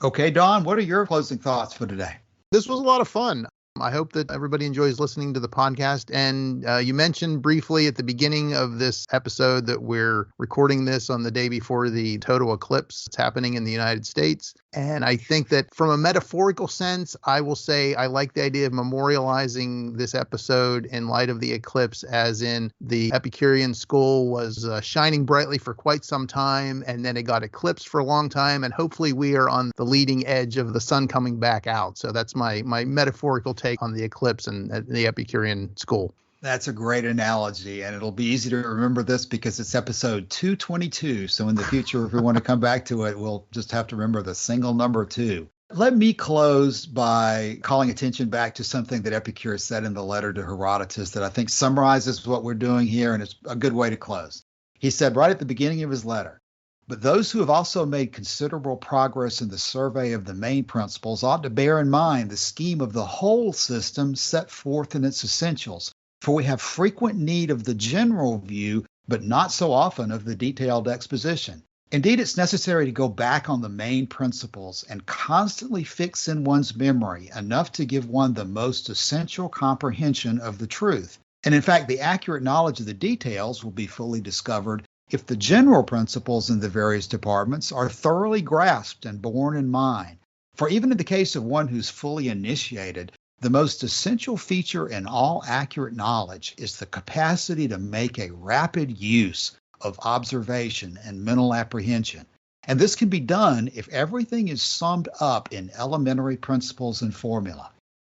Okay, Don, what are your closing thoughts for today? This was a lot of fun. I hope that everybody enjoys listening to the podcast. And you mentioned briefly at the beginning of this episode that we're recording this on the day before the total eclipse. It's happening in the United States. And I think that from a metaphorical sense, I will say I like the idea of memorializing this episode in light of the eclipse, as in the Epicurean school was shining brightly for quite some time, and then it got eclipsed for a long time. And hopefully we are on the leading edge of the sun coming back out. So that's my metaphorical take on the eclipse and the Epicurean school. That's a great analogy, and it'll be easy to remember this because it's episode 222. So in the future, if we want to come back to it, we'll just have to remember the single number 2. Let me close by calling attention back to something that Epicurus said in the letter to Herodotus that I think summarizes what we're doing here, and it's a good way to close. He said right at the beginning of his letter, "But those who have also made considerable progress in the survey of the main principles ought to bear in mind the scheme of the whole system set forth in its essentials. For we have frequent need of the general view, but not so often of the detailed exposition. Indeed, it's necessary to go back on the main principles and constantly fix in one's memory enough to give one the most essential comprehension of the truth. And in fact, the accurate knowledge of the details will be fully discovered if the general principles in the various departments are thoroughly grasped and borne in mind. For even in the case of one who's fully initiated, the most essential feature in all accurate knowledge is the capacity to make a rapid use of observation and mental apprehension. And this can be done if everything is summed up in elementary principles and formula.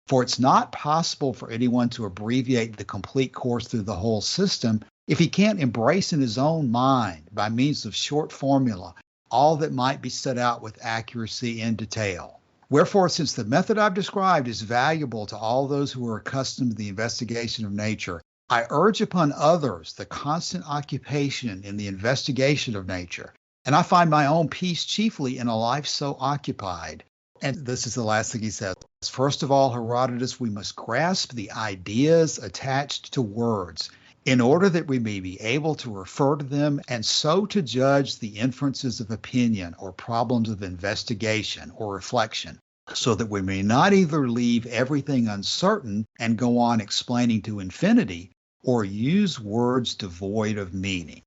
For it's not possible for anyone to abbreviate the complete course through the whole system if he can't embrace in his own mind, by means of short formula, all that might be set out with accuracy in detail. Wherefore, since the method I've described is valuable to all those who are accustomed to the investigation of nature, I urge upon others the constant occupation in the investigation of nature, and I find my own peace chiefly in a life so occupied." And this is the last thing he says. "First of all, Herodotus, we must grasp the ideas attached to words. in order that we may be able to refer to them and so to judge the inferences of opinion or problems of investigation or reflection, so that we may not either leave everything uncertain and go on explaining to infinity, or use words devoid of meaning.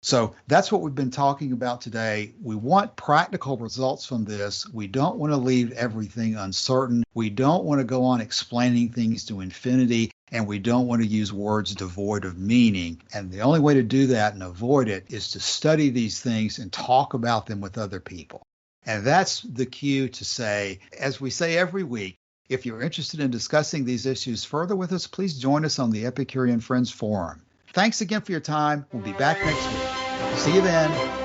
So that's what we've been talking about today. We want practical results from this. We don't want to leave everything uncertain. We don't want to go on explaining things to infinity, and we don't want to use words devoid of meaning. And the only way to do that and avoid it is to study these things and talk about them with other people. And that's the cue to say, as we say every week, if you're interested in discussing these issues further with us, please join us on the Epicurean Friends Forum. Thanks again for your time. We'll be back next week. See you then.